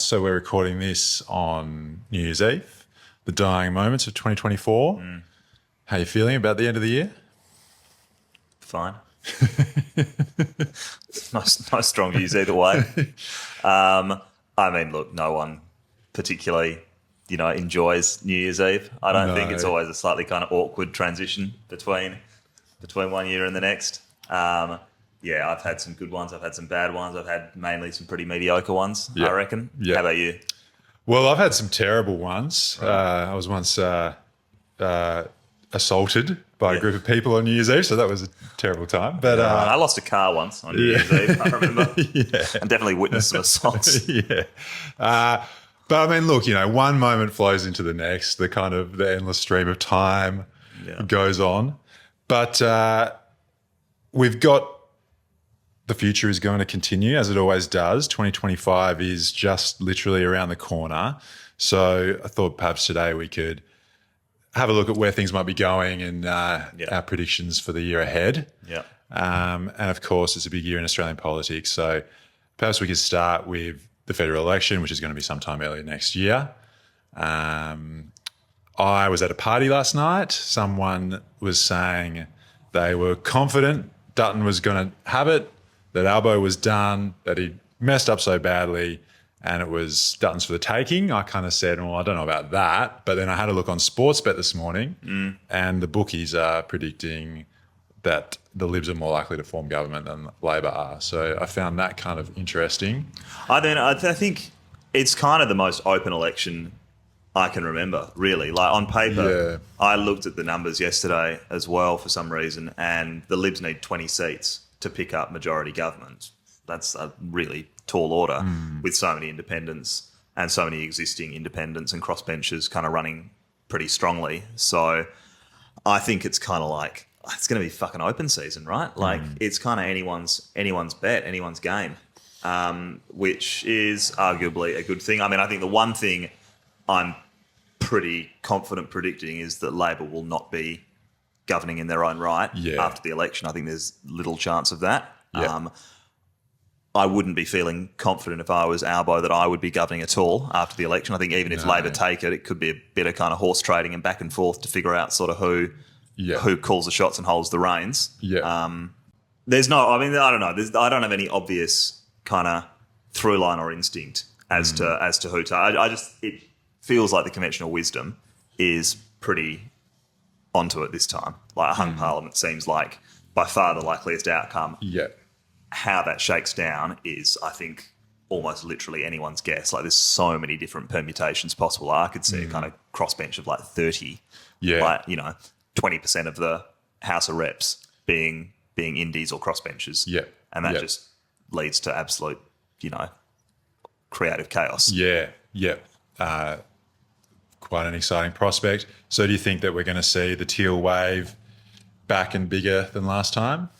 So we're recording this on New Year's Eve, the dying moments of 2024. How are you feeling about the end of the year? Fine. No strong views either way. I mean, look, no one particularly, enjoys New Year's Eve. I don't think it's always a slightly kind of awkward transition between one year and the next. Yeah, I've had some good ones. I've had some bad ones. I've had mainly some pretty mediocre ones, I reckon. Yeah. How about you? Well, I've had some terrible ones. I was once assaulted by a group of people on New Year's Eve, so that was a terrible time. But I lost a car once on New Year's Eve, I remember. And definitely witnessed some assaults. But I mean, look, one moment flows into the next. The endless stream of time goes on. But we've got the future is going to continue as it always does. 2025 is just literally around the corner. So I thought perhaps today we could have a look at where things might be going and our predictions for the year ahead. Yeah. And of course, it's a big year in Australian politics. So perhaps we could start with the federal election, which is going to be sometime early next year. I was at a party last night. Someone was saying they were confident Dutton was going to have it, that Albo was done, that he messed up so badly, and it was Dutton's for the taking. I kind of said, well, I don't know about that. But then I had a look on Sportsbet this morning, and the bookies are predicting that the Libs are more likely to form government than Labor are. So I found that kind of interesting. I think it's kind of the most open election I can remember, really. Like on paper, I looked at the numbers yesterday as well for some reason, and the Libs need 20 seats to pick up majority government. That's a really tall order with so many independents and so many existing independents and crossbenchers kind of running pretty strongly. So I think it's kind of like, it's going to be fucking open season, right? Like it's kind of anyone's bet, anyone's game, which is arguably a good thing. I mean, I think the one thing I'm pretty confident predicting is that Labor will not be governing in their own right after the election. I think there's little chance of that. Yeah. I wouldn't be feeling confident if I was Albo that I would be governing at all after the election. I think even if Labor take it, it could be a bit of kind of horse trading and back and forth to figure out sort of who calls the shots and holds the reins. Yeah. There's no, I mean, I don't know. I don't have any obvious kind of through line or instinct as to who to. It feels like the conventional wisdom is pretty onto it this time. Like a hung parliament seems like by far the likeliest outcome. Yeah. How that shakes down is, I think, almost literally anyone's guess. Like there's so many different permutations possible. I could see a kind of crossbench of like 30. Yeah. Like, 20% of the House of Reps being indies or crossbenchers. Yeah. And that just leads to absolute, creative chaos. Yeah. Yeah. Quite an exciting prospect. So do you think that we're going to see the teal wave back and bigger than last time?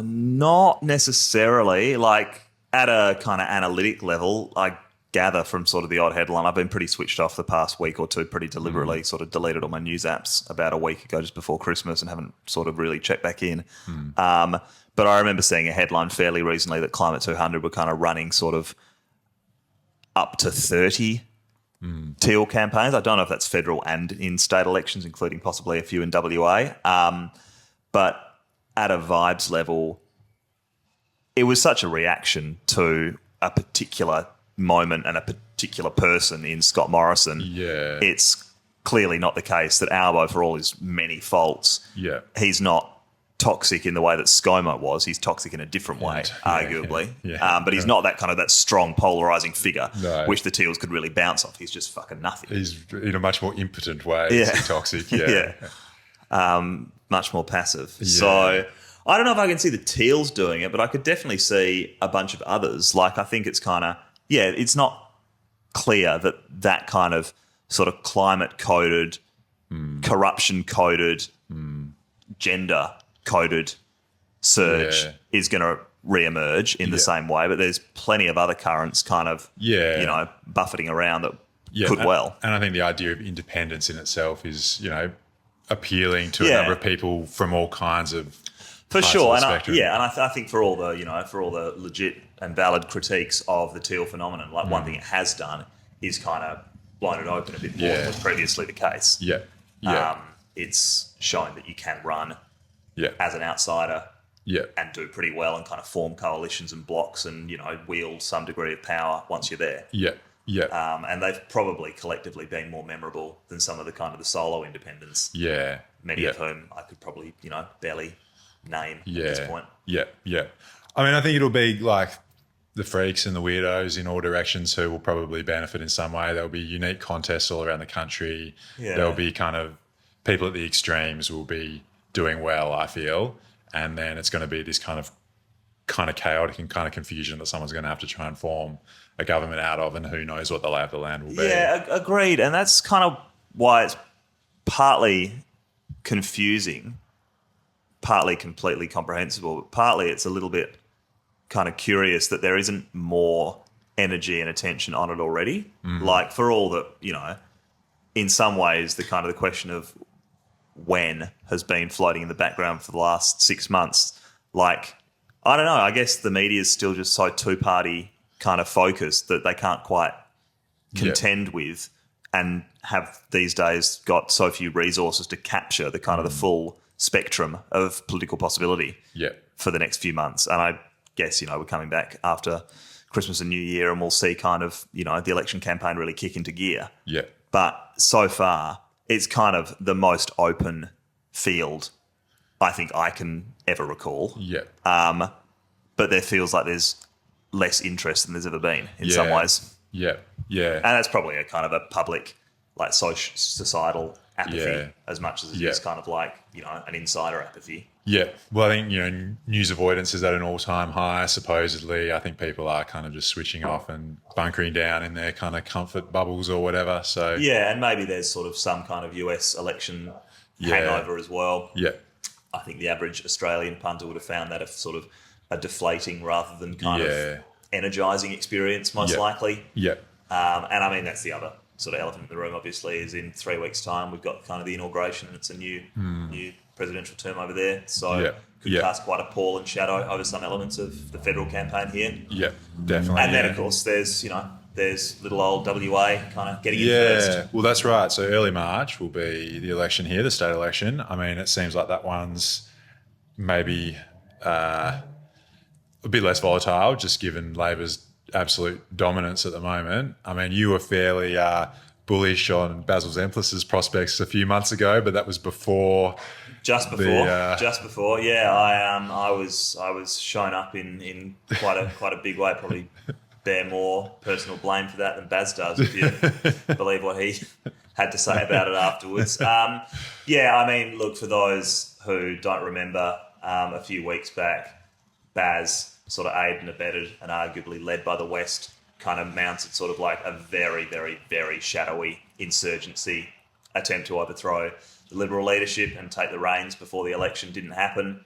Not necessarily. Like at a kind of analytic level, I gather from sort of the odd headline, I've been pretty switched off the past week or two, pretty deliberately sort of deleted all my news apps about a week ago just before Christmas and haven't sort of really checked back in. But I remember seeing a headline fairly recently that Climate 200 were kind of running sort of up to 30 teal campaigns. I don't know if that's federal and in state elections, including possibly a few in WA. But at a vibes level, it was such a reaction to a particular moment and a particular person in Scott Morrison. Yeah. It's clearly not the case that Albo, for all his many faults, he's not toxic in the way that ScoMo was. He's toxic in a different way, arguably. But he's not that strong polarising figure, which the Teals could really bounce off. He's just fucking nothing. He's in a much more impotent way. He's toxic. Much more passive. So I don't know if I can see the Teals doing it, but I could definitely see a bunch of others. Like I think it's kind of, it's not clear that kind of sort of climate-coded, corruption-coded, gender-coded surge is going to re-emerge in the same way, but there's plenty of other currents kind of, buffeting around that could well. And I think the idea of independence in itself is, appealing to a number of people from all kinds of For parts sure, of the and spectrum. I think for all the legit and valid critiques of the teal phenomenon, like one thing it has done is kind of blown it open a bit more than was previously the case. Yeah, yeah, It's shown that you can run yeah, as an outsider yeah, and do pretty well and kind of form coalitions and blocks and wield some degree of power once you're there. yeah, yeah, And they've probably collectively been more memorable than some of the kind of the solo independents. yeah, Many yeah. of whom I could probably barely name Yeah, at this point. yeah, yeah. I mean, I think it'll be like the freaks and the weirdos in all directions who will probably benefit in some way. There'll be unique contests all around the country. Yeah. There'll be kind of people at the extremes will be doing well, I feel. And then it's going to be this kind of chaotic and kind of confusion that someone's going to have to try and form a government out of, and who knows what the lay of the land will be. Yeah, agreed. And that's kind of why it's partly confusing, partly completely comprehensible, but partly it's a little bit kind of curious that there isn't more energy and attention on it already. Like, for all that, in some ways, the kind of the question of when has been floating in the background for the last 6 months. Like, I don't know, I guess the media is still just so two-party kind of focused that they can't quite contend with, and have these days got so few resources to capture the kind of the full spectrum of political possibility for the next few months. And I guess, we're coming back after Christmas and New Year, and we'll see kind of, the election campaign really kick into gear. Yeah. But so far, it's kind of the most open field I think I can ever recall. Yeah. But there feels like there's less interest than there's ever been in some ways. Yeah. Yeah. And that's probably a kind of a public, like, societal apathy as much as it is kind of like, an insider apathy. Yeah. Well, I think, news avoidance is at an all-time high, supposedly. I think people are kind of just switching off and bunkering down in their kind of comfort bubbles or whatever. So yeah, and maybe there's sort of some kind of US election hangover as well. Yeah. I think the average Australian punter would have found that a sort of a deflating rather than kind of energising experience, most likely. Yeah. And I mean, that's the other sort of elephant in the room, obviously, is in 3 weeks' time we've got kind of the inauguration, and it's a new presidential term over there. So could cast quite a pall and shadow over some elements of the federal campaign here. Yeah, definitely. And then, of course, there's little old WA kind of getting in first. Yeah, well, that's right. So early March will be the election here, the state election. I mean, it seems like that one's maybe a bit less volatile, just given Labor's absolute dominance at the moment. I mean, you were fairly bullish on Basil Zemplis's prospects a few months ago, but that was before. Just before, yeah. I was shown up in quite a big way. Probably bear more personal blame for that than Baz does, if you believe what he had to say about it afterwards. I mean, look, for those who don't remember, a few weeks back, Baz sort of aided and abetted and arguably led by the West kind of mounted sort of like a very, very, very shadowy insurgency attempt to overthrow the Liberal leadership and take the reins before the election didn't happen.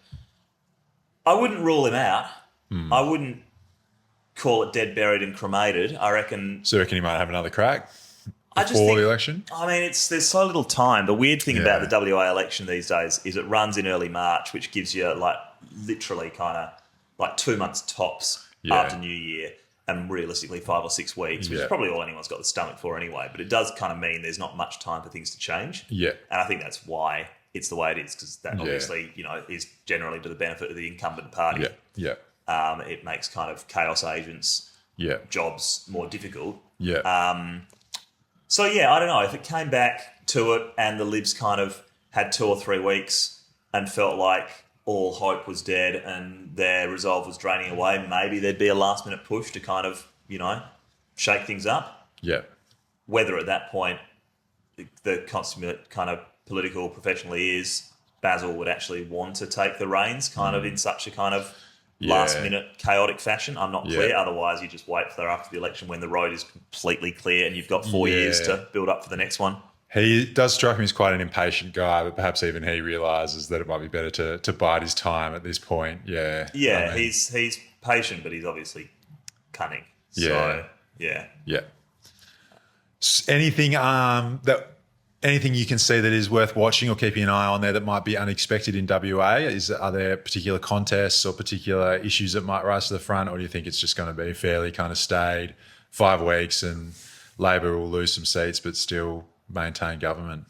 I wouldn't rule him out. I wouldn't call it dead, buried and cremated. I reckon... So you reckon he might have another crack before the election? I mean, there's so little time. The weird thing about the WA election these days is it runs in early March, which gives you like literally kind of like 2 months tops after New Year, and realistically 5 or 6 weeks, which is probably all anyone's got the stomach for anyway. But it does kind of mean there's not much time for things to change. Yeah. And I think that's why it's the way it is, because that obviously, is generally to the benefit of the incumbent party. Yeah. It makes kind of chaos agents' jobs more difficult. Yeah. So, I don't know. If it came back to it and the Libs kind of had 2 or 3 weeks and felt like all hope was dead and their resolve was draining away, maybe there'd be a last-minute push to kind of, shake things up. Yeah. Whether at that point the consummate kind of political professional he is, Basil would actually want to take the reins kind of in such a kind of last-minute chaotic fashion, I'm not clear. Otherwise, you just wait for after the election when the road is completely clear and you've got 4 years to build up for the next one. He does strike me as quite an impatient guy, but perhaps even he realises that it might be better to bide his time at this point. Yeah. Yeah, I mean, he's patient, but he's obviously cunning. Yeah. So, yeah. Anything that anything you can see that is worth watching or keeping an eye on there that might be unexpected in WA? Are there particular contests or particular issues that might rise to the front, or do you think it's just going to be fairly kind of stayed 5 weeks and Labor will lose some seats but still maintain government?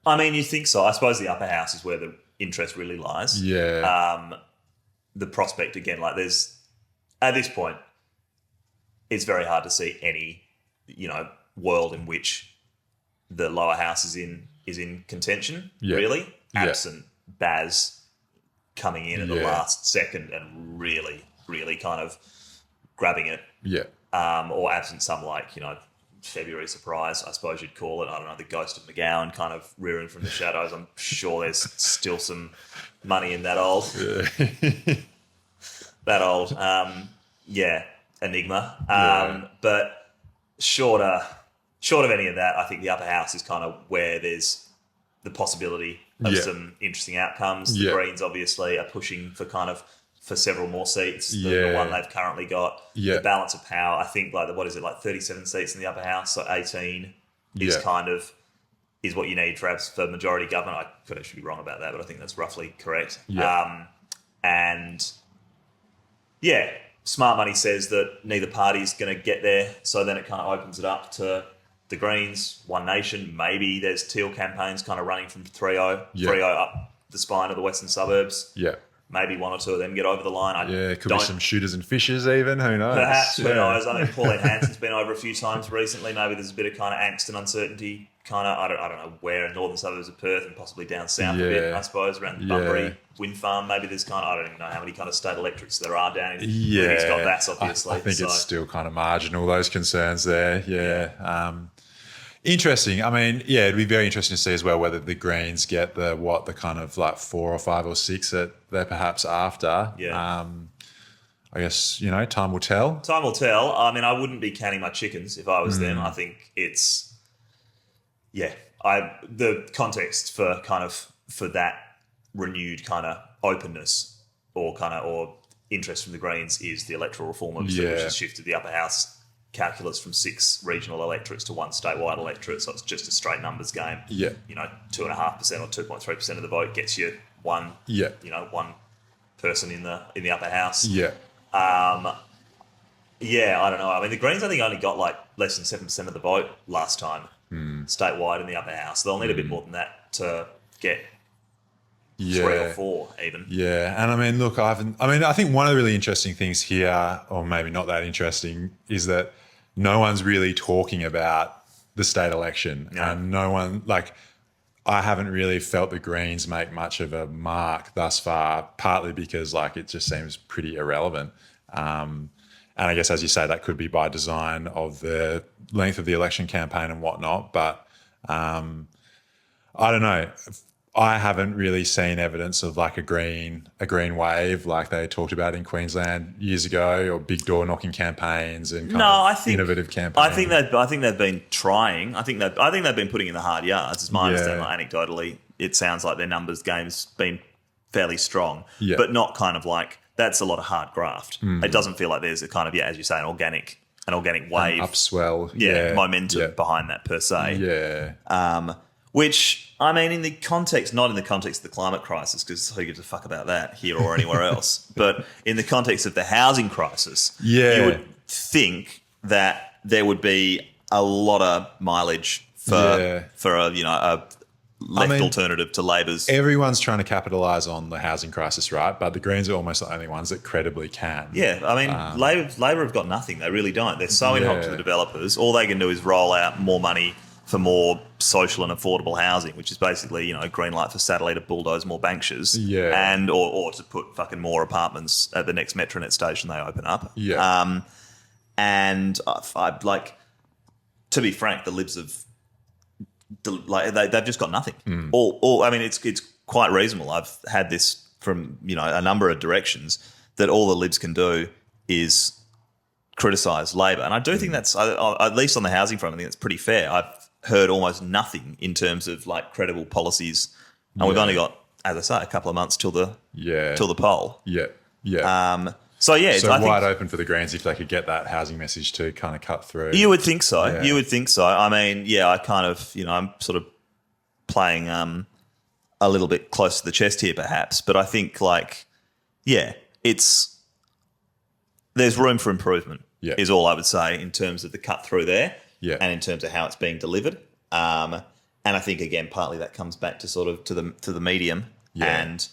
I mean, you think so. I suppose the upper house is where the interest really lies. Yeah. The prospect, again, like there's, at this point, it's very hard to see any, world in which the lower house is in contention, really, absent Baz coming in at the last second and really, really kind of grabbing it. Yeah. Or absent some February surprise, I suppose you'd call it. I don't know, the ghost of McGowan kind of rearing from the shadows. I'm sure there's still some money in that old enigma. But short of any of that, I think the upper house is kind of where there's the possibility of some interesting outcomes. The Greens obviously are pushing for several more seats than the one they've currently got. The balance of power, I think 37 seats in the upper house, so 18 is what you need for majority government. I could actually be wrong about that, but I think that's roughly correct. Smart money says that neither party's going to get there, so then it kind of opens it up to the Greens, One Nation. Maybe there's Teal campaigns kind of running from 3-0 up the spine of the western suburbs. Yeah. Maybe one or two of them get over the line. Could be some shooters and fishers even. Who knows? Perhaps, who knows? I mean, Pauline Hanson's been over a few times recently. Maybe there's a bit of kind of angst and uncertainty I don't know where in northern suburbs of Perth and possibly down south a bit, I suppose, around the Bunbury wind farm. Maybe there's I don't even know how many kind of state electorates there are down in where he's got that, obviously. I think it's still kind of marginal, those concerns there. Interesting. I mean, it'd be very interesting to see as well whether the Greens get the kind of 4 or 5 or 6 that they're perhaps after. I guess, time will tell. Time will tell. I mean, I wouldn't be counting my chickens if I was them. I think it's, the context for that renewed kind of openness or interest from the Greens is the electoral reform, obviously, which has shifted the upper house calculus from 6 regional electorates to 1 statewide electorate, so it's just a straight numbers game. 2.5% or 2.3% of the vote gets you one person in the upper house. I don't know. I mean, the Greens I think only got less than 7% of the vote last time statewide in the upper house. They'll need a bit more than that to get 3 or 4 even. And I mean, look, I think one of the really interesting things here, or maybe not that interesting, is that no one's really talking about the state election. And no one, I haven't really felt the Greens make much of a mark thus far, partly because it just seems pretty irrelevant. And I guess, as you say, that could be by design of the length of the election campaign and whatnot. But I don't know. I haven't really seen evidence of a green wave like they talked about in Queensland years ago, or big door knocking campaigns and innovative campaigns. I think they've been trying. I think they've been putting in the hard yards. As my understanding, anecdotally, it sounds like their numbers game's been fairly strong, but not that's a lot of hard graft. It doesn't feel like there's a kind of as you say, an organic wave, an upswell, momentum behind that per se. Which, I mean, not in the context of the climate crisis, because who gives a fuck about that here or anywhere else, but in the context of the housing crisis, you would think that there would be a lot of mileage for a left alternative to Labor's. Everyone's trying to capitalise on the housing crisis, right? But the Greens are almost the only ones that credibly can. I mean, Labor have got nothing. They really don't. They're so in hock to the developers. All they can do is roll out more money for more social and affordable housing, which is basically, a green light for Satellite to bulldoze more Bankshires, and or to put fucking more apartments at the next Metronet station they open up. And I'd to be frank, the Libs have they've just got nothing. I mean, it's quite reasonable. I've had this from a number of directions that all the Libs can do is criticise Labor, and I do think that's at least on the housing front. I think that's pretty fair. I've heard almost nothing in terms of credible policies, and we've only got, as I say, a couple of months till the poll. So, yeah. So wide open for the Greens if they could get that housing message to kind of cut through. You would think so. Yeah. You would think so. I mean, yeah, I kind of, I'm sort of playing a little bit close to the chest here perhaps, but I think there's room for improvement is all I would say in terms of the cut through there and in terms of how it's being delivered. And I think, again, partly that comes back to sort of to the medium and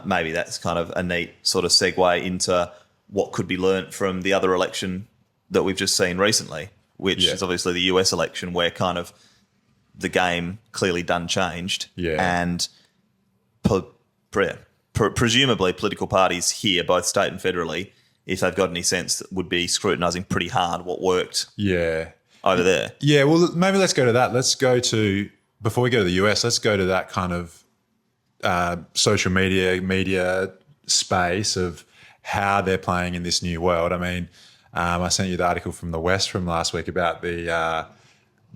maybe that's kind of a neat sort of segue into what could be learnt from the other election that we've just seen recently, which is obviously the US election where kind of the game clearly done changed. And presumably political parties here, both state and federally, if they've got any sense, would be scrutinising pretty hard what worked over there. Yeah, well, maybe let's go to that. Let's go to, before we go to the US, let's go to that kind of social media space of how they're playing in this new world. I mean, I sent you the article from the West from last week about the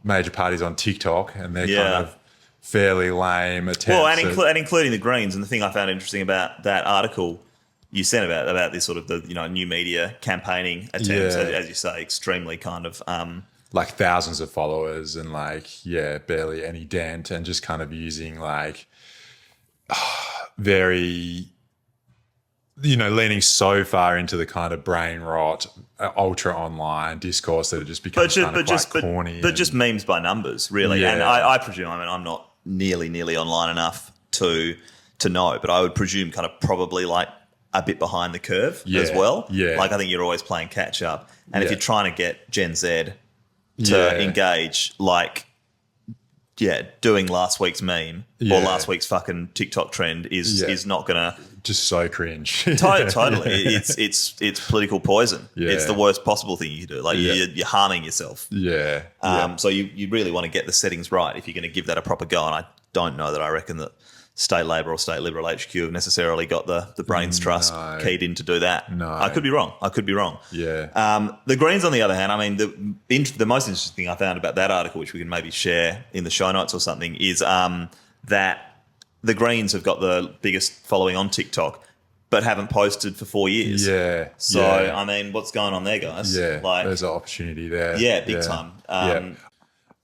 major parties on TikTok and their kind of fairly lame attempts. Well, and including the Greens. And the thing I found interesting about that article you sent about this sort of the new media campaigning attempts, as you say, extremely kind of like thousands of followers and barely any dent, and just kind of using very leaning so far into the kind of brain rot, ultra online discourse that it just becomes quite corny. But just memes by numbers, really. Yeah. And I presume, I'm not nearly online enough to know, but I would presume kind of probably a bit behind the curve as well. Yeah. I think you're always playing catch up. And if you're trying to get Gen Z to engage, doing last week's meme or last week's fucking TikTok trend is not going to... Just so cringe. Totally. It's political poison. Yeah. It's the worst possible thing you can do. You're harming yourself. Yeah. So you really want to get the settings right if you're going to give that a proper go. And I don't know that I reckon that State Labor or State Liberal HQ have necessarily got the brains trust keyed in to do that. No. I could be wrong. Yeah. The Greens, on the other hand, I mean, the most interesting thing I found about that article, which we can maybe share in the show notes or something, is that the Greens have got the biggest following on TikTok, but haven't posted for 4 years. Yeah. So, I mean, what's going on there, guys? Yeah. There's an opportunity there. Yeah, big time.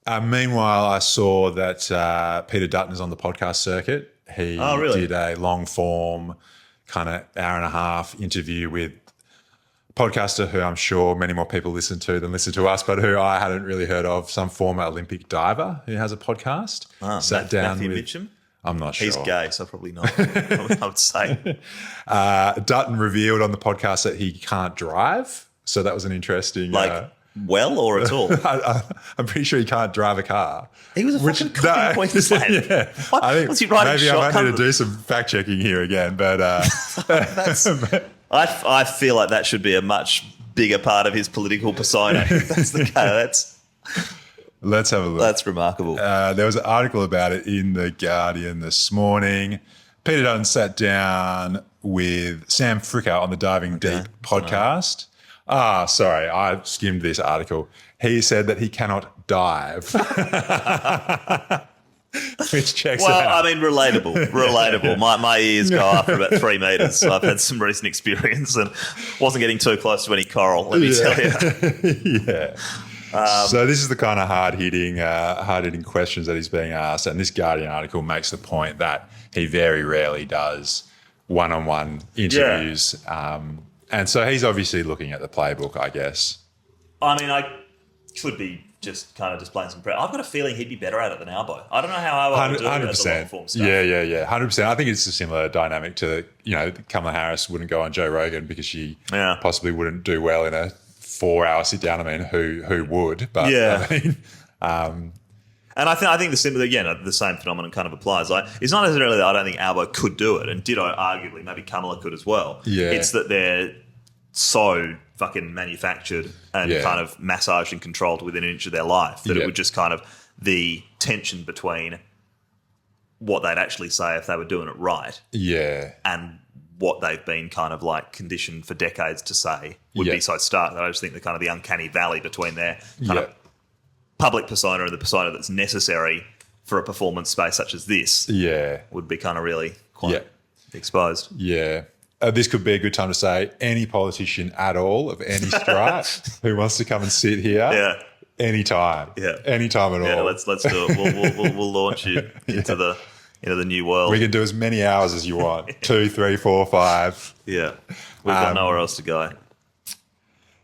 Meanwhile, I saw that Peter Dutton is on the podcast circuit. He did a long form kind of hour and a half interview with a podcaster who I'm sure many more people listen to us, but who I hadn't really heard of, some former Olympic diver who has a podcast. Sat down Matthew with Mitchum? I'm not sure. He's gay, so probably not. I would say. Dutton revealed on the podcast that he can't drive. So that was an interesting... well or at all? I'm pretty sure he can't drive a car. He was a fucking cop in Queensland. Yeah. I think was he riding maybe I might need to do some fact checking here again, but... I feel like that should be a much bigger part of his political persona. If that's the case. Let's have a look. That's remarkable. There was an article about it in The Guardian this morning. Peter Dutton sat down with Sam Fricker on the Diving Deep podcast. Sorry, I skimmed this article. He said that he cannot dive. Which checks out. Well, I mean, relatable. My ears go up for about 3 meters. So I've had some recent experience and wasn't getting too close to any coral, let me tell you. Yeah. So this is the kind of hard-hitting questions that he's being asked. And this Guardian article makes the point that he very rarely does one-on-one interviews. And so he's obviously looking at the playbook, I guess. I mean, I could be just kind of displaying some pressure. I've got a feeling he'd be better at it than Albo. I don't know how Albo would do it as a long-form stuff. Yeah. 100%. I think it's a similar dynamic to, Kamala Harris wouldn't go on Joe Rogan because she possibly wouldn't do well in a 4-hour sit-down. I mean, who would? But, I mean... And I think the same phenomenon kind of applies. It's not necessarily that I don't think Albo could do it, and ditto, arguably, maybe Kamala could as well. Yeah. It's that they're so fucking manufactured and kind of massaged and controlled within an inch of their life that it would just kind of the tension between what they'd actually say if they were doing it right and what they've been kind of conditioned for decades to say would be so stark that I just think the kind of the uncanny valley between their kind of public persona and the persona that's necessary for a performance space such as this would be kind of really quite exposed. Yeah. this could be a good time to say any politician at all of any stripe who wants to come and sit here, anytime, anytime at all. Yeah, let's do it. We'll launch you into the new world. We can do as many hours as you want, 2, 3, 4, 5. Yeah, we've got nowhere else to go.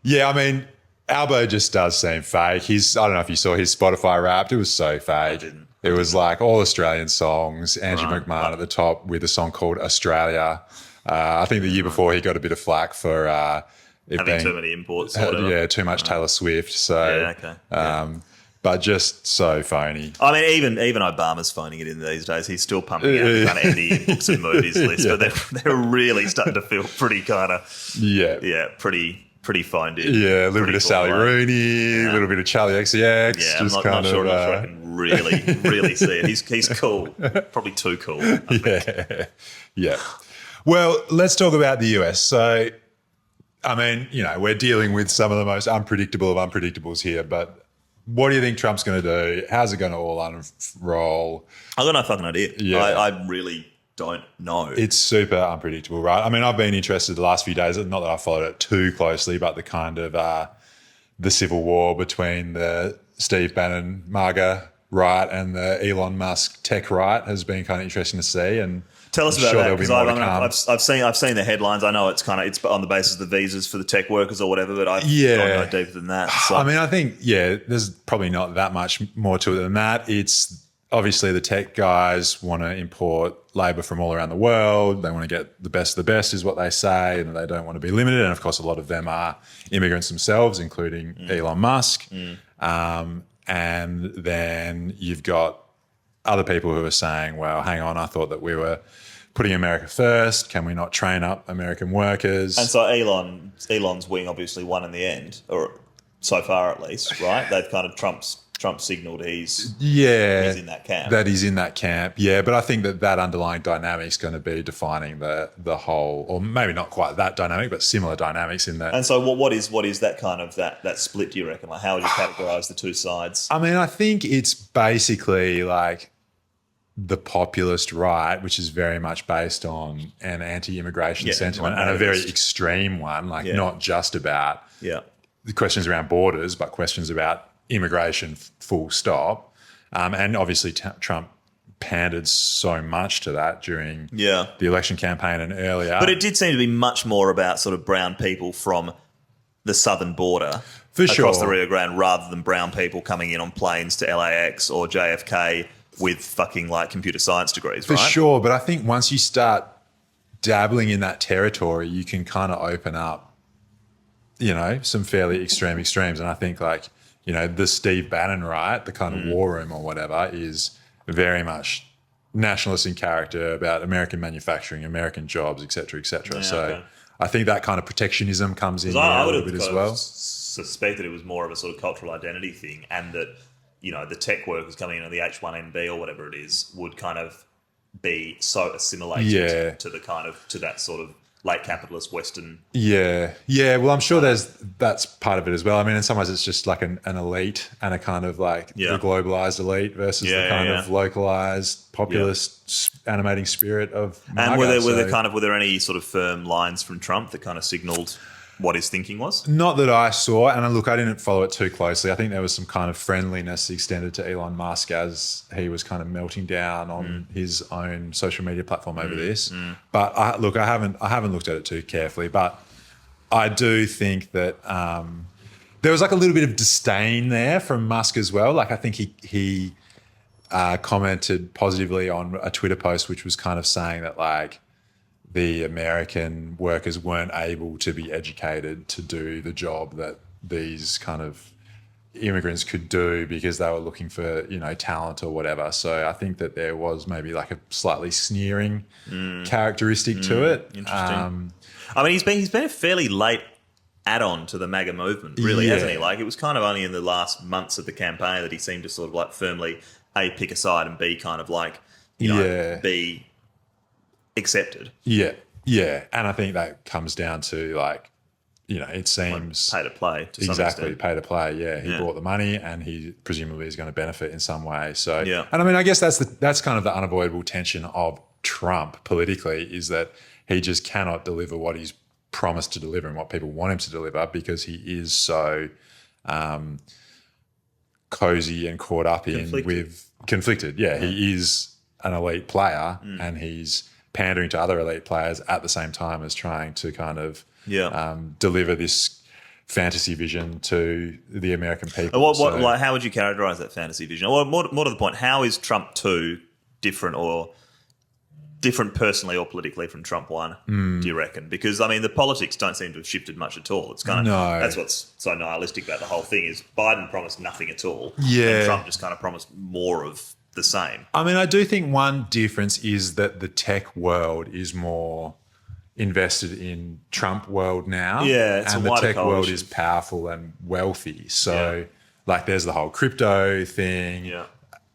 Yeah, I mean, Albo just does seem fake. I don't know if you saw his Spotify Wrapped. It was so fake. I didn't. It was like all Australian songs, Andrew McMahon at the top with a song called Australia. I think the year before he got a bit of flack for having too many imports. Or whatever. Yeah, too much Taylor Swift. So, but just so phony. I mean, even Obama's phoning it in these days. He's still pumping out the kind of indie books and movies list, but they're really starting to feel pretty kind of pretty phoned in. Yeah, a little bit of Sally Rooney, a little bit of Charlie XCX. Yeah, I'm not sure I can really see it. He's cool, probably too cool. I think. Yeah. Well, let's talk about the US. So, I mean, we're dealing with some of the most unpredictable of unpredictables here, but what do you think Trump's going to do? How's it going to all unroll? I've got no fucking idea. Yeah. I really don't know. It's super unpredictable, right? I mean, I've been interested the last few days, not that I followed it too closely, but the kind of the civil war between the Steve Bannon MAGA right and the Elon Musk tech right has been kind of interesting to see. And tell us about that, because I've seen the headlines. I know it's on the basis of the visas for the tech workers or whatever, but I don't know deeper than that. So. I mean, I think, there's probably not that much more to it than that. It's obviously the tech guys want to import labour from all around the world. They want to get the best of the best is what they say, and they don't want to be limited. And, of course, a lot of them are immigrants themselves, including Elon Musk. And then you've got other people who are saying, well, hang on, I thought that we were putting America first. Can we not train up American workers? And so Elon's wing obviously won in the end, or so far at least, right? They've kind of Trump signalled he's in that camp. That he's in that camp, yeah. But I think that underlying dynamic's going to be defining the whole, or maybe not quite that dynamic, but similar dynamics in that. And so what is that kind of that split, do you reckon? Like, how would you categorise the two sides? I mean, I think it's basically like the populist right, which is very much based on an anti-immigration sentiment, and a very extreme one, like not just about the questions around borders, but questions about immigration full stop. And obviously Trump pandered so much to that during the election campaign and earlier. But it did seem to be much more about sort of brown people from the southern border across the Rio Grande, rather than brown people coming in on planes to LAX or JFK with fucking like computer science degrees, right? For sure, but I think once you start dabbling in that territory, you can kind of open up, some fairly extreme extremes. And I think the Steve Bannon right, the kind of war room or whatever, is very much nationalist in character, about American manufacturing, American jobs, et cetera, et cetera. Yeah, so I think that kind of protectionism comes in I a little bit as well. Suspected it was more of a sort of cultural identity thing, and that the tech workers coming in on the H1N1 or whatever it is would kind of be so assimilated to the kind of to that sort of late capitalist Western. Yeah. Well, I'm sure that's part of it as well. I mean, in some ways, it's just like an elite and a kind of like the globalized elite versus the kind of localized populist animating spirit of MAGA. And were there any sort of firm lines from Trump that kind of signalled what his thinking was? Not that I saw, and look, I didn't follow it too closely. I think there was some kind of friendliness extended to Elon Musk as he was kind of melting down on his own social media platform over this. But I haven't looked at it too carefully, but I do think that there was like a little bit of disdain there from Musk as well. Like I think he commented positively on a Twitter post, which was kind of saying that like the American workers weren't able to be educated to do the job that these kind of immigrants could do because they were looking for, talent or whatever. So I think that there was maybe like a slightly sneering characteristic to it. Interesting. I mean, he's been a fairly late add-on to the MAGA movement, really, hasn't he? Like, it was kind of only in the last months of the campaign that he seemed to sort of like firmly, A, pick a side, and B, kind of like, be accepted. Yeah. And I think that comes down to like, it seems pay to play to some exactly extent. Pay to play. Yeah, he brought the money, and he presumably is going to benefit in some way. So, and I mean, I guess that's kind of the unavoidable tension of Trump politically, is that he just cannot deliver what he's promised to deliver and what people want him to deliver because he is so cozy and caught up conflicted. Yeah, he is an elite player and he's pandering to other elite players at the same time as trying to kind of deliver this fantasy vision to the American people. Like, how would you characterize that fantasy vision? Or more to the point, how is Trump 2 different personally or politically from Trump 1, do you reckon? Because, I mean, the politics don't seem to have shifted much at all. It's kind of that's what's so nihilistic about the whole thing is Biden promised nothing at all. Yeah. And Trump just kind of promised more of the same. I mean, I do think one difference is that the tech world is more invested in Trump world now. Yeah, it's and a the tech coalition. world is powerful and wealthy. So, like, there's the whole crypto thing. Yeah.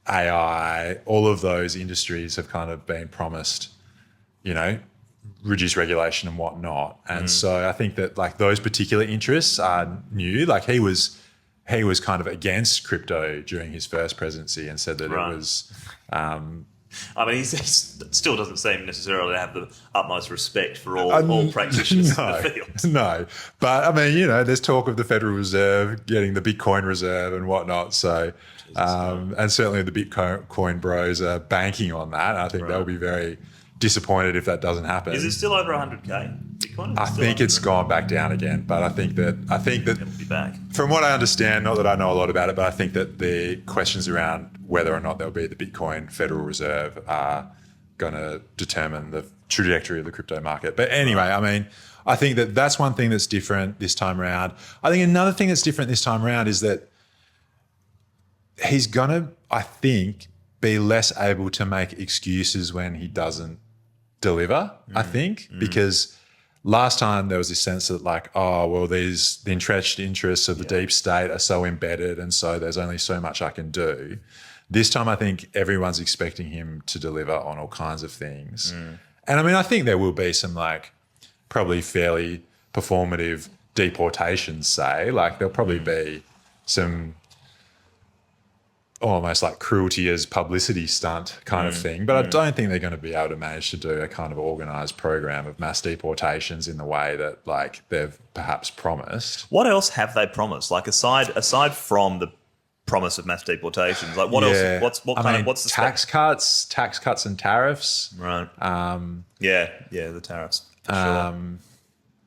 AI, all of those industries have kind of been promised, reduced regulation and whatnot. And so I think that like those particular interests are new. Like he was kind of against crypto during his first presidency and said that it was I mean, he still doesn't seem necessarily to have the utmost respect for all practitioners in the field. No, but I mean, there's talk of the Federal Reserve getting the Bitcoin Reserve and whatnot. So, and certainly the Bitcoin bros are banking on that. And I think they'll be very disappointed if that doesn't happen. Is it still over 100K Bitcoin? I think it's gone back down again, but I think that it'll be back. From what I understand, not that I know a lot about it, but I think that the questions around whether or not there'll be the Bitcoin Federal Reserve are going to determine the trajectory of the crypto market. But anyway, I mean, I think that that's one thing that's different this time around. I think another thing that's different this time around is that he's going to, I think, be less able to make excuses when he doesn't deliver, I think, because last time there was this sense that like, oh, well, the entrenched interests of the deep state are so embedded and so there's only so much I can do. This time I think everyone's expecting him to deliver on all kinds of things. And I mean, I think there will be some like probably fairly performative deportations, say. Like there'll probably be some almost like cruelty as publicity stunt kind of thing. But I don't think they're going to be able to manage to do a kind of organised program of mass deportations in the way that like they've perhaps promised. What else have they promised? Like aside from the promise of mass deportations, like what else? What's the tax cuts and tariffs? Right. The tariffs. For sure.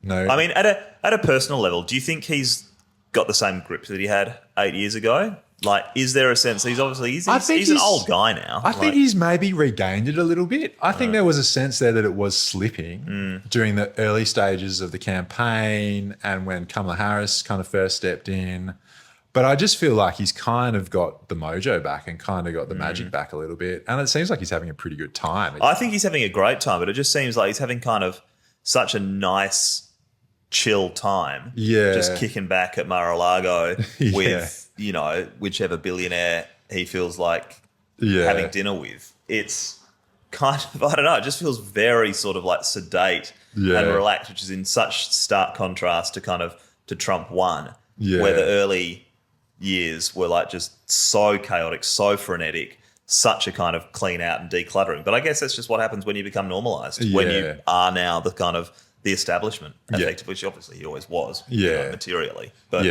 No. I mean, at a personal level, do you think he's got the same grip that he had 8 years ago? Like, is there a sense he's an old guy now? I think he's maybe regained it a little bit. I think there was a sense there that it was slipping during the early stages of the campaign and when Kamala Harris kind of first stepped in. But I just feel like he's kind of got the mojo back and kind of got the magic back a little bit. And it seems like he's having a pretty good time. I think he's having a great time, but it just seems like he's having kind of such a nice, chill time. Yeah. Just kicking back at Mar-a-Lago with, whichever billionaire he feels like having dinner with. It's kind of, I don't know, it just feels very sort of like sedate and relaxed, which is in such stark contrast to Trump 1, where the early years were like just so chaotic, so frenetic, such a kind of clean out and decluttering. But I guess that's just what happens when you become normalised, when you are now the kind of the establishment, effectively, which obviously he always was, materially. But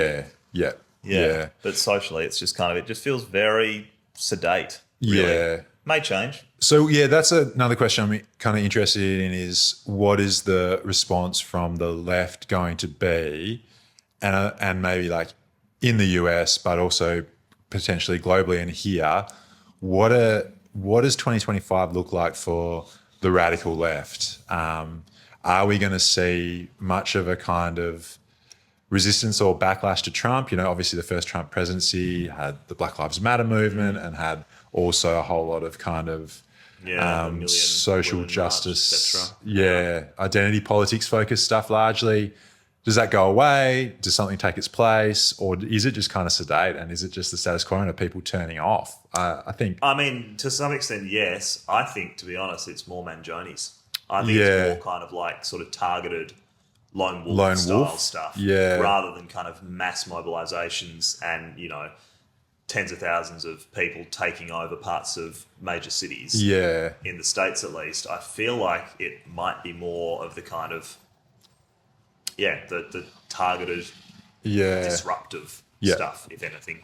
but socially, it's just kind of, it just feels very sedate. Really. Yeah. May change. So, that's another question I'm kind of interested in is what is the response from the left going to be and maybe like in the US, but also potentially globally and here, what does 2025 look like for the radical left? Are we going to see much of a kind of resistance or backlash to Trump? Obviously the first Trump presidency had the Black Lives Matter movement and had also a whole lot of kind of social justice, identity politics focused stuff largely. Does that go away? Does something take its place? Or is it just kind of sedate and is it just the status quo and are people turning off? I mean, to some extent, yes. I think, to be honest, it's more Mangioni's. I think it's more kind of like sort of targeted lone wolf style stuff rather than kind of mass mobilisations and, tens of thousands of people taking over parts of major cities. Yeah. In the States, at least, I feel like it might be more of the kind of, the targeted, disruptive stuff, if anything.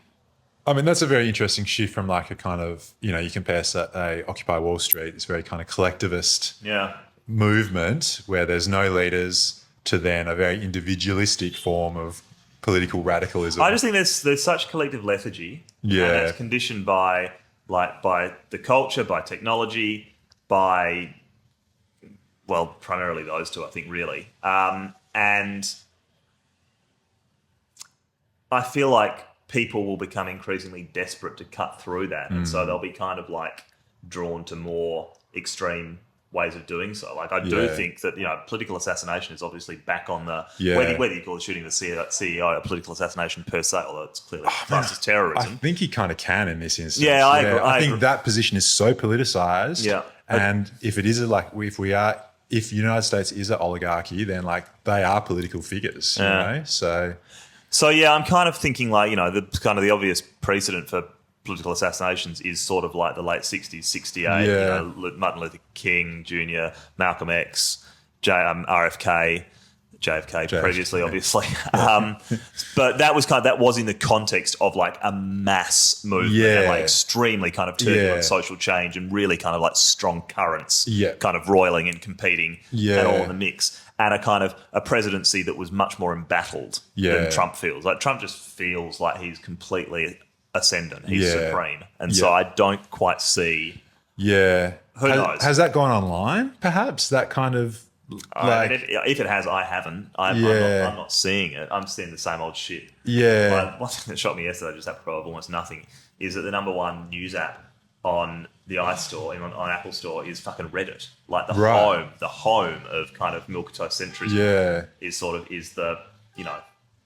I mean, that's a very interesting shift from like a kind of, you compare Occupy Wall Street, this very kind of collectivist movement where there's no leaders, to then a very individualistic form of political radicalism. I just think there's such collective lethargy. Yeah. And that's conditioned by the culture, by technology, by, primarily those two, I think, really. And I feel like people will become increasingly desperate to cut through that. And so they'll be kind of like drawn to more extreme ways of doing so. Like I do think that, political assassination is obviously back on the, whether you call it shooting the CEO a political assassination per se, although it's clearly classed as terrorism. I think he kind of can in this instance. Yeah, I agree. I think that position is so politicized. Yeah. And if it is if the United States is an oligarchy, then like they are political figures, you know? So yeah, I'm kind of thinking like, the obvious precedent for political assassinations is sort of like the late 60s, 68, Martin Luther King Jr., Malcolm X, RFK, JFK previously, obviously. But that was in the context of like a mass movement and like extremely kind of turbulent social change and really kind of like strong currents kind of roiling and competing and all in the mix. And a kind of a presidency that was much more embattled than Trump feels. Like Trump just feels like he's completely ascendant. He's supreme. And so I don't quite see. Yeah. Who knows? Has that gone online, perhaps? That kind of if it has, I haven't. I'm not seeing it. I'm seeing the same old shit. Yeah. One thing that shocked me yesterday, just apropos of almost nothing, is that the number one news app on the iStore, on Apple Store, is fucking Reddit. Like the home of kind of milquetoast centrism is the,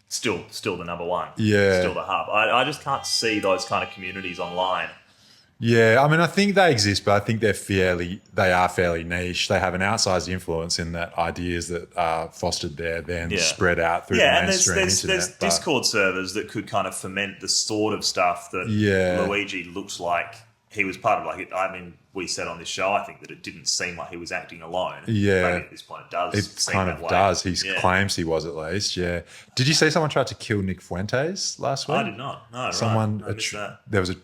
still the number one. Yeah. Still the hub. I just can't see those kind of communities online. Yeah, I mean, I think they exist, but I think they are fairly niche. They have an outsized influence in that ideas that are fostered there then spread out through the mainstream internet. There's Discord servers that could kind of foment the sort of stuff that Luigi looked like he was part of. Like, I mean, we said on this show, I think that it didn't seem like he was acting alone. Yeah. Maybe at this point it does. It kind of does. He claims he was, at least, Did you see someone tried to kill Nick Fuentes last week? I did not. No, someone, right. I missed that. There was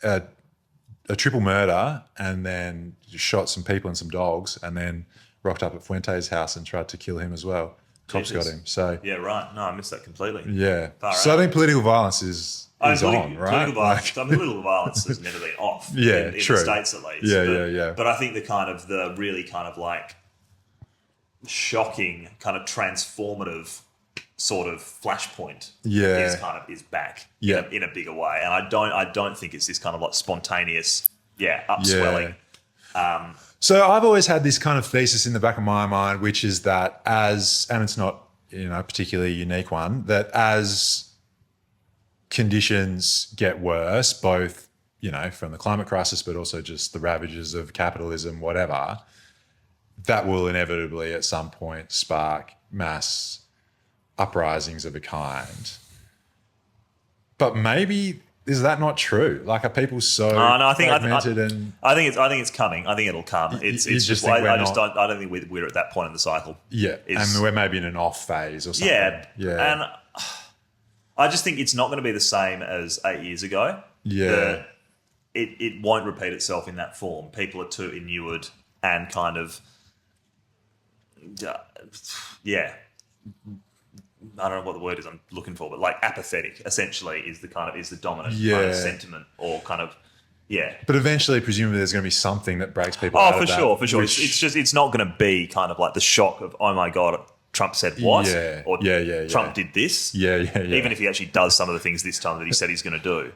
a triple murder and then shot some people and some dogs and then rocked up at Fuentes' house and tried to kill him as well. Cops got him. So yeah, right. No, I missed that completely. Yeah. So I think political violence is on, right? Political violence has never been off. Yeah, in true. the States at least. Yeah. But I think the really kind of like shocking, kind of transformative sort of flashpoint is back in a bigger way. And I don't think it's this kind of like spontaneous upswelling. So I've always had this kind of thesis in the back of my mind, which is that and it's not a particularly unique one, that as conditions get worse, both from the climate crisis but also just the ravages of capitalism, whatever, that will inevitably at some point spark mass uprisings of a kind. But maybe is that not true? Like, are people so fragmented? I think it's coming. I think it'll come. I don't think we're at that point in the cycle. Yeah, and we're maybe in an off phase or something. Yeah. And I just think it's not going to be the same as 8 years ago. Yeah. It won't repeat itself in that form. People are too inured and kind of I don't know what the word is I'm looking for, but like apathetic essentially is the dominant kind of sentiment or kind of But eventually, presumably, there's going to be something that breaks people out of that. Oh, for sure. It's not going to be kind of like the shock of, oh my God, Trump said what? Or Trump did this. Even if he actually does some of the things this time that he said he's going to do.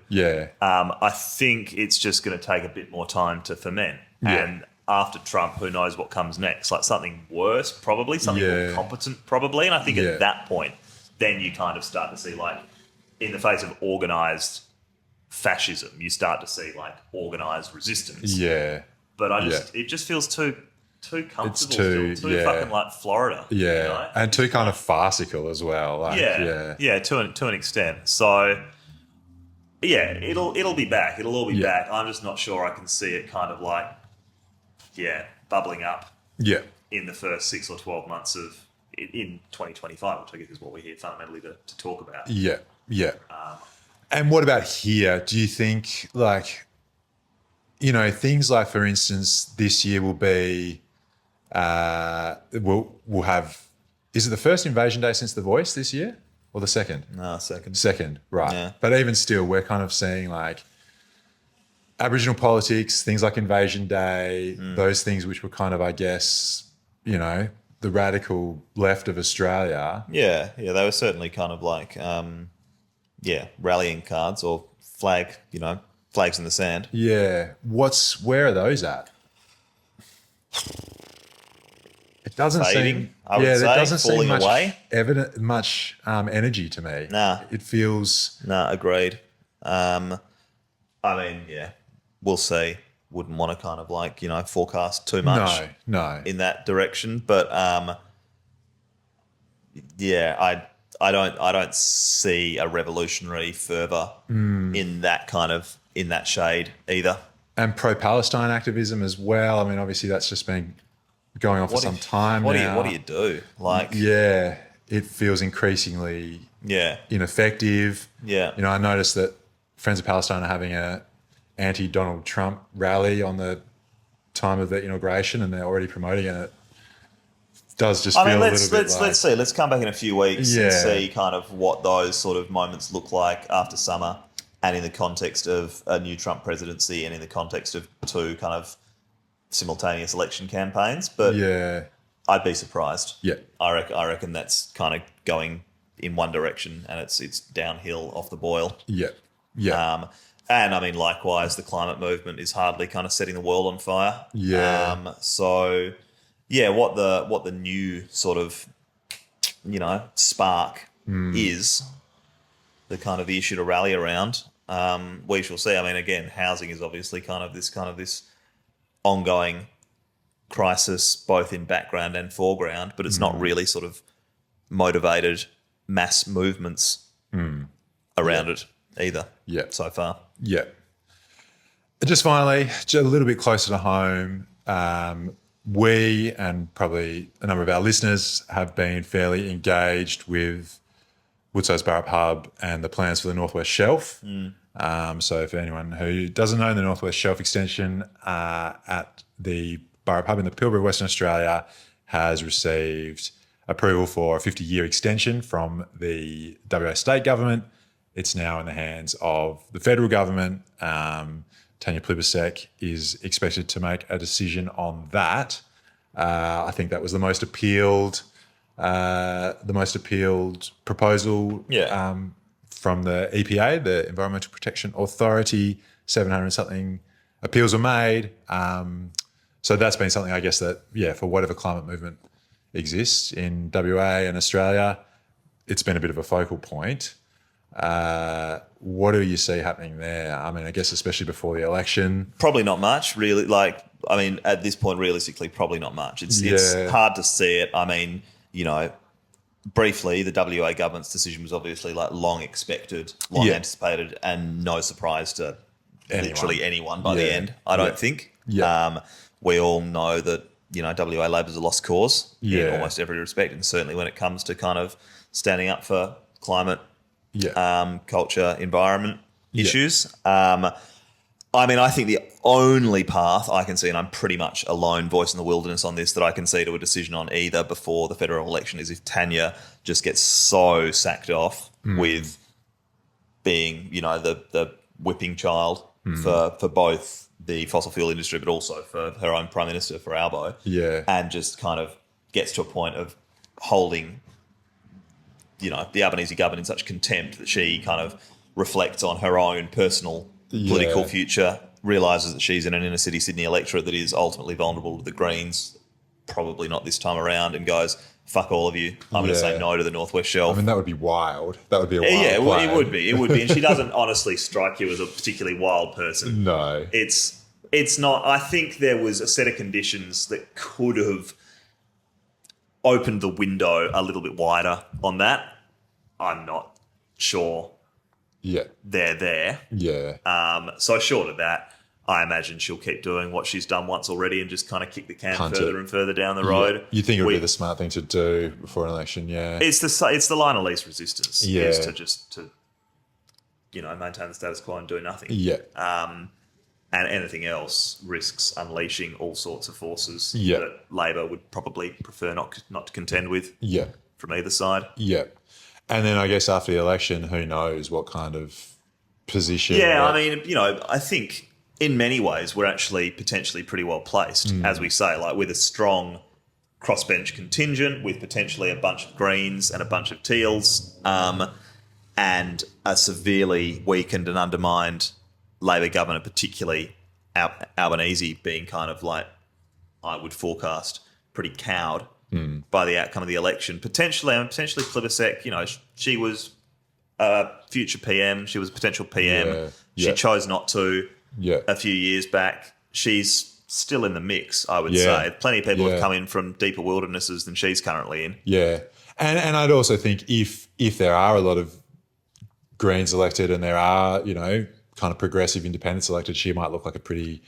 I think it's just going to take a bit more time to ferment. And after Trump, who knows what comes next? Like something worse, probably. Something more competent, probably. And I think at that point, then you kind of start to see, like, in the face of organised fascism, you start to see, like, organised resistance. But it just feels too comfortable. It's too fucking like Florida. And too kind of farcical as well. Like, to an extent. So Yeah, it'll be back. It'll all be Yeah. back. I'm just not sure I can see it kind of like, bubbling up Yeah. in the first 6 or 12 months of in 2025, which I guess is what we're here fundamentally to talk about. Yeah. Yeah. And what about here? Do you think, like, things like, for instance, this year will be, we'll have, is it the first invasion day since The Voice this year or the second? No, second. Second, right. Yeah. But even still, we're kind of seeing like Aboriginal politics, things like Invasion Day, those things which were kind of, I guess, the radical left of Australia. Yeah, they were certainly kind of like, rallying cards or flags in the sand. Yeah. Where are those at? It doesn't Fading, seem. I would There say, doesn't seem falling much away. energy to me. Nah. It feels. No, agreed. We'll see. Wouldn't want to kind of like, forecast too much No. in that direction. But I don't see a revolutionary fervour in that shade either. And pro-Palestine activism as well. I mean, obviously that's just been going on for some time now. What do you do? Like, Yeah, it feels increasingly ineffective. Yeah. I noticed that Friends of Palestine are having a anti-Donald Trump rally on the time of the inauguration, and they're already promoting it. It does just feel a little bit like... Let's see. Let's come back in a few weeks Yeah. and see kind of what those sort of moments look like after summer, and in the context of a new Trump presidency, and in the context of two kind of simultaneous election campaigns. But Yeah. I'd be surprised. Yeah. I reckon that's kind of going in one direction, and it's downhill off the boil. Yeah. Yeah. And I mean, likewise, the climate movement is hardly kind of setting the world on fire. Yeah. What the new sort of, spark is the kind of the issue to rally around. We shall see. I mean, again, housing is obviously kind of this ongoing crisis, both in background and foreground, but it's not really sort of motivated mass movements around it either. Yeah. So far. Yeah. Just finally, just a little bit closer to home, we and probably a number of our listeners have been fairly engaged with Woodside's Burrup Hub and the plans for the Northwest Shelf. So for anyone who doesn't know, the Northwest Shelf extension at the Burrup Hub in the Pilbara, Western Australia, has received approval for a 50-year extension from the WA state government. It's now in the hands of the federal government. Tanya Plibersek is expected to make a decision on that. I think that was the most appealed proposal from the EPA, the Environmental Protection Authority. 700 something appeals were made. So that's been something, I guess, that, for whatever climate movement exists in WA and Australia, it's been a bit of a focal point. What do you see happening there? I mean, I guess especially before the election. Probably not much, really. At this point, realistically, probably not much. It's hard to see it. I mean, briefly, the WA government's decision was obviously long expected, anticipated, and no surprise to literally anyone by the end, I don't think. Yeah. We all know that, WA Labor's a lost cause in almost every respect, and certainly when it comes to kind of standing up for climate, culture, environment issues. I think the only path I can see, and I'm pretty much a lone voice in the wilderness on this, that I can see to a decision on either before the federal election is if Tanya just gets so sacked off with being, the whipping child for both the fossil fuel industry, but also for her own prime minister, for Albo, and just kind of gets to a point of holding, the Albanese government in such contempt that she kind of reflects on her own personal political future, realises that she's in an inner city Sydney electorate that is ultimately vulnerable to the Greens, probably not this time around, and goes, fuck all of you, I'm going to say no to the Northwest Shelf. I mean, that would be wild. That would be a wild play. It would be. And she doesn't honestly strike you as a particularly wild person. No. It's not. I think there was a set of conditions that could have opened the window a little bit wider on that. I'm not sure they're there. Yeah. So short of that, I imagine she'll keep doing what she's done once already and just kind of kick the can further and further down the road. Yeah. You think it would be the smart thing to do before an election, yeah. It's the line of least resistance. Yeah. Is to maintain the status quo and do nothing. Yeah. And anything else risks unleashing all sorts of forces Yeah. that Labor would probably prefer not to contend with. Yeah. From either side. Yeah. And then I guess after the election, who knows what kind of position. Yeah, I mean, I think in many ways we're actually potentially pretty well placed, as we say, like with a strong crossbench contingent, with potentially a bunch of Greens and a bunch of Teals, and a severely weakened and undermined Labor government, particularly Albanese being kind of like, I would forecast, pretty cowed by the outcome of the election. Potentially Plibersek, she was a future PM. She was a potential PM. Yeah. She chose not to Yeah. a few years back. She's still in the mix, I would say. Plenty of people have come in from deeper wildernesses than she's currently in. Yeah. And I'd also think if there are a lot of Greens elected and there are, kind of progressive independents elected, she might look like a pretty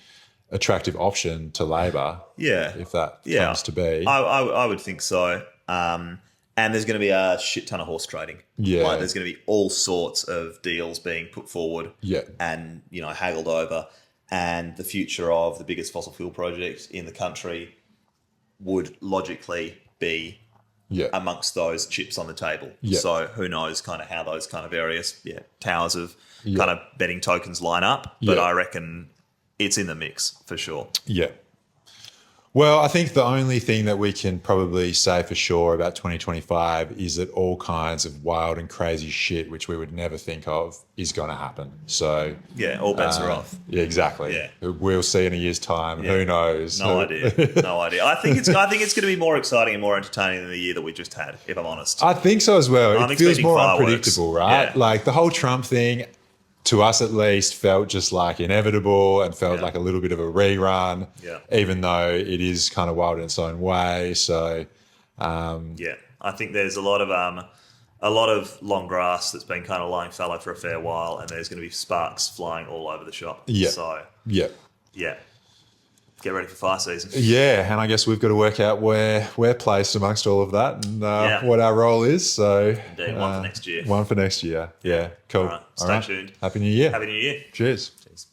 attractive option to Labor. Yeah. If that comes to be. I would think so. And there's going to be a shit ton of horse trading. Yeah. Like there's going to be all sorts of deals being put forward and, haggled over. And the future of the biggest fossil fuel project in the country would logically be amongst those chips on the table. Yeah. So who knows kind of how those kind of various towers of kind of betting tokens line up. But I reckon it's in the mix for sure. Yeah. Well, I think the only thing that we can probably say for sure about 2025 is that all kinds of wild and crazy shit, which we would never think of, is going to happen. So all bets are off. Yeah, exactly. Yeah. We'll see in a year's time. Yeah. Who knows? No idea. I think it's going to be more exciting and more entertaining than the year that we just had, if I'm honest. I think so as well. It feels more unpredictable, right? Yeah. Like the whole Trump thing, to us at least, felt just like inevitable and felt like a little bit of a rerun, even though it is kind of wild in its own way. So, I think there's a lot of long grass that's been kind of lying fallow for a fair while, and there's going to be sparks flying all over the shop. Yeah. So, get ready for fire season. Yeah, and I guess we've got to work out where we're placed amongst all of that and what our role is. So, indeed, one for next year. One for next year. Yeah, cool. All right, stay tuned. Happy New Year. Happy New Year. Cheers. Cheers.